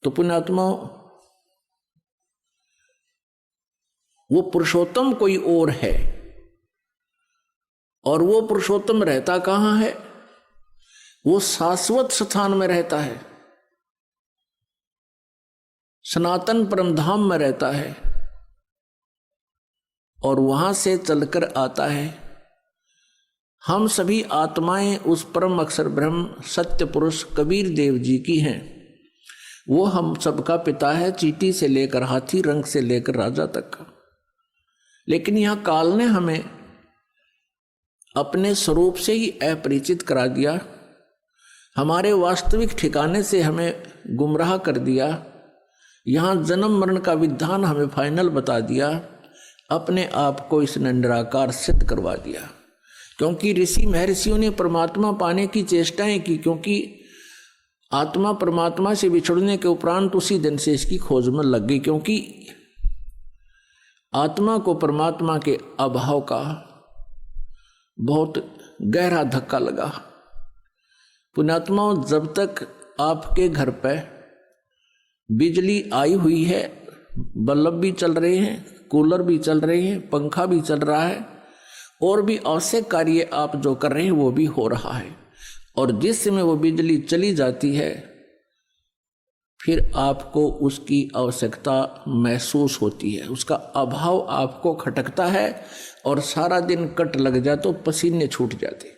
तो पुण्यात्मा, वो पुरुषोत्तम कोई और है, और वो पुरुषोत्तम रहता कहाँ है? वो शाश्वत स्थान में रहता है, सनातन परमधाम में रहता है, और वहां से चलकर आता है। हम सभी आत्माएं उस परम अक्षर ब्रह्म सत्य पुरुष कबीर देव जी की हैं। वो हम सबका पिता है, चींटी से लेकर हाथी, रंग से लेकर राजा तक का। लेकिन यह काल ने हमें अपने स्वरूप से ही अपरिचित करा दिया, हमारे वास्तविक ठिकाने से हमें गुमराह कर दिया। यहाँ जन्म मरण का विधान हमें फाइनल बता दिया, अपने आप को इसने निराकार सिद्ध करवा दिया। क्योंकि ऋषि महर्षियों ने परमात्मा पाने की चेष्टाएं की, क्योंकि आत्मा परमात्मा से बिछड़ने के उपरांत उसी दिन से इसकी खोज में लग गई। क्योंकि आत्मा को परमात्मा के अभाव का बहुत गहरा धक्का लगा। पुण्यात्माओं, जब तक आपके घर पर बिजली आई हुई है, बल्ब भी चल रहे हैं, कूलर भी चल रहे हैं, पंखा भी चल रहा है, और भी आवश्यक कार्य आप जो कर रहे हैं वो भी हो रहा है, और जिस समय वो बिजली चली जाती है फिर आपको उसकी आवश्यकता महसूस होती है, उसका अभाव आपको खटकता है, और सारा दिन कट लग जाए तो पसीने छूट जाते।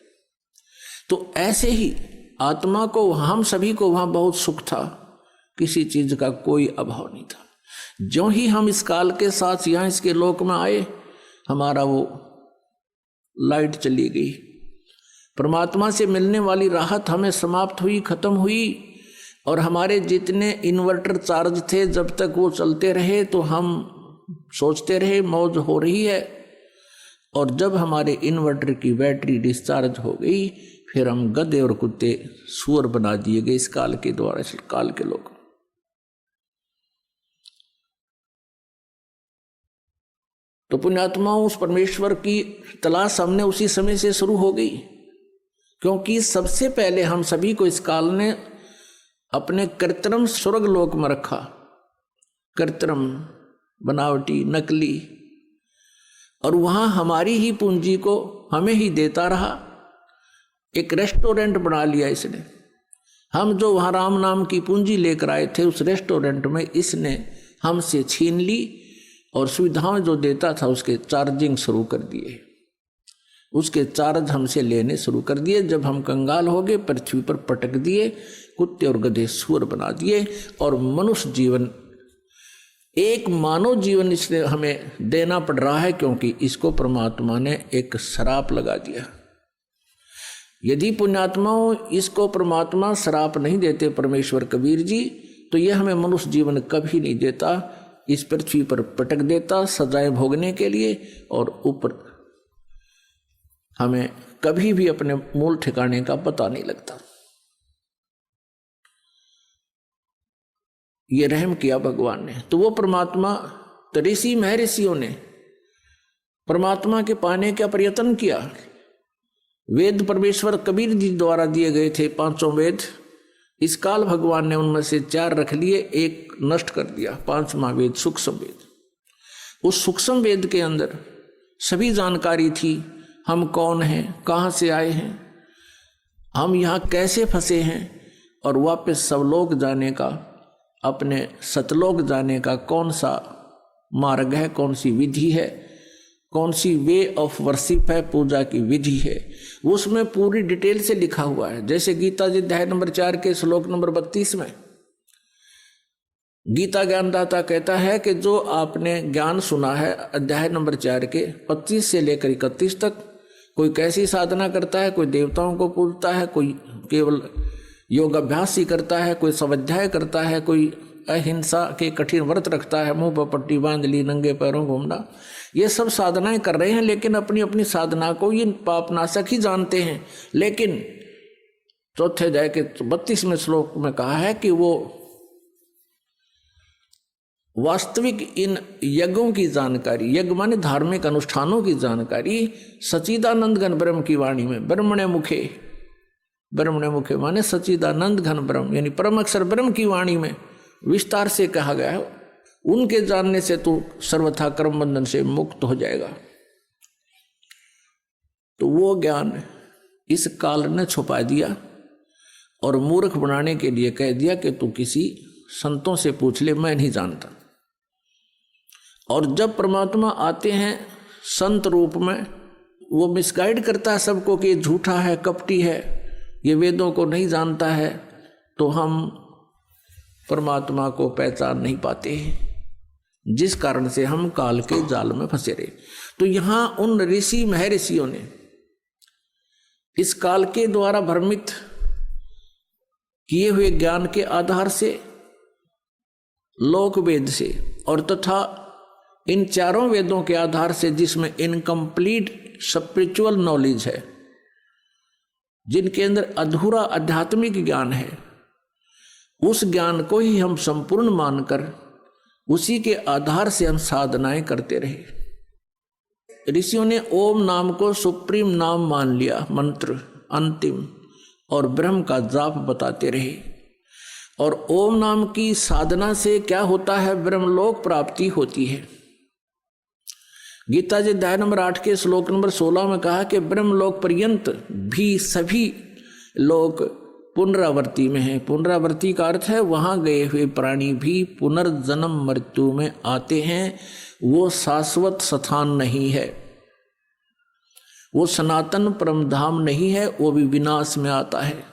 तो ऐसे ही आत्मा को, हम सभी को वहाँ बहुत सुख था, किसी चीज का कोई अभाव नहीं था। ज्यों ही हम इस काल के साथ यहाँ इसके लोक में आए, हमारा वो लाइट चली गई, परमात्मा से मिलने वाली राहत हमें समाप्त हुई, खत्म हुई। और हमारे जितने इन्वर्टर चार्ज थे, जब तक वो चलते रहे तो हम सोचते रहे मौज हो रही है, और जब हमारे इन्वर्टर की बैटरी डिस्चार्ज हो गई, फिर हम गधे और कुत्ते सुअर बना दिए गए इस काल के द्वारा, इस काल के लोग। तो पुण्यात्माओं, उस परमेश्वर की तलाश हमने उसी समय से शुरू हो गई, क्योंकि सबसे पहले हम सभी को इस काल ने अपने कृत्रिम स्वर्ग लोक में रखा। कृत्रिम, बनावटी, नकली, और वहां हमारी ही पूंजी को हमें ही देता रहा। एक रेस्टोरेंट बना लिया इसने। हम जो वहां राम नाम की पूंजी लेकर आए थे, उस रेस्टोरेंट में इसने हमसे छीन ली, और सुविधाएं जो देता था उसके चार्जिंग शुरू कर दिए, उसके चार्ज हमसे लेने शुरू कर दिए। जब हम कंगाल हो गए, पृथ्वी पर पटक दिए, कुत्ते और गधे सुअर बना दिए, और मनुष्य जीवन, एक मानव जीवन इसने हमें देना पड़ रहा है, क्योंकि इसको परमात्मा ने एक श्राप लगा दिया। यदि पुण्यात्माओं इसको परमात्मा श्राप नहीं देते, परमेश्वर कबीर जी, तो यह हमें मनुष्य जीवन कभी नहीं देता, इस पृथ्वी पर पटक देता सजाएं भोगने के लिए, और ऊपर हमें कभी भी अपने मूल ठिकाने का पता नहीं लगता। ये रहम किया भगवान ने। तो वो परमात्मा, तो ऋषि महर्षियों ने परमात्मा के पाने का प्रयत्न किया। वेद परमेश्वर कबीर जी द्वारा दिए गए थे, 5 वेद। इस काल भगवान ने उनमें से 4 रख लिए, एक नष्ट कर दिया, 5वां वेद सूक्ष्म वेद। उस सूक्ष्म वेद के अंदर सभी जानकारी थी, हम कौन हैं, कहाँ से आए हैं, हम यहाँ कैसे फंसे हैं, और वापस सवलोक जाने का, अपने सतलोक जाने का कौन सा मार्ग है, कौन सी विधि है, कौन सी वे ऑफ वर्शिप है, पूजा की विधि है, उसमें पूरी डिटेल से लिखा हुआ है। जैसे गीता जी अध्याय नंबर 4 के श्लोक नंबर 32 में गीता ज्ञानदाता कहता है कि जो आपने ज्ञान सुना है अध्याय नंबर 4 के 25 से लेकर 31 तक, कोई कैसी साधना करता है, कोई देवताओं को पूजता है, कोई केवल योग अभ्यास ही करता है, कोई स्वाध्याय करता है, कोई अहिंसा के कठिन व्रत रखता है, मुंह पर पट्टी बांध ली, नंगे पैरों घूमना, ये सब साधनाएं कर रहे हैं, लेकिन अपनी अपनी साधना को ये पापनाशक ही जानते हैं। लेकिन चौथे अध्याय के 32वें श्लोक में कहा है कि वो वास्तविक इन यज्ञों की जानकारी, यज्ञ माने धार्मिक अनुष्ठानों की जानकारी सच्चिदानंद घन ब्रह्म की वाणी में, ब्रह्मणे मुखे, ब्रह्मणे मुखे माने सच्चिदानंद घन ब्रह्म यानी परम अक्षर ब्रह्म की वाणी में विस्तार से कहा गया है। उनके जानने से तो सर्वथा कर्म बंधन से मुक्त हो जाएगा। तो वो ज्ञान इस काल ने छुपा दिया और मूर्ख बनाने के लिए कह दिया कि तू किसी संतों से पूछ ले, मैं नहीं जानता। और जब परमात्मा आते हैं संत रूप में, वो मिसगाइड करता है सबको कि ये झूठा है, कपटी है, ये वेदों को नहीं जानता है, तो हम परमात्मा को पहचान नहीं पाते हैं, जिस कारण से हम काल के जाल में फंसे रहे। तो यहां उन ऋषि महर्षियों ने इस काल के द्वारा भ्रमित किए हुए ज्ञान के आधार से, लोक वेद से और तथा इन चारों वेदों के आधार से, जिसमें इनकम्प्लीट स्पिरिचुअल नॉलेज है, जिनके अंदर अधूरा आध्यात्मिक ज्ञान है, उस ज्ञान को ही हम संपूर्ण मानकर उसी के आधार से हम साधनाएं करते रहे। ऋषियों ने ओम नाम को सुप्रीम नाम मान लिया, मंत्र अंतिम, और ब्रह्म का जाप बताते रहे। और ओम नाम की साधना से क्या होता है? ब्रह्मलोक प्राप्ति होती है। गीता जी अध्याय नंबर 8 के श्लोक नंबर 16 में कहा कि ब्रह्मलोक पर्यंत भी सभी लोग पुनरावर्ती में है। पुनरावर्ती का अर्थ है वहां गए हुए प्राणी भी पुनर्जन्म मृत्यु में आते हैं। वो शाश्वत स्थान नहीं है, वो सनातन परमधाम नहीं है, वो भी विनाश में आता है।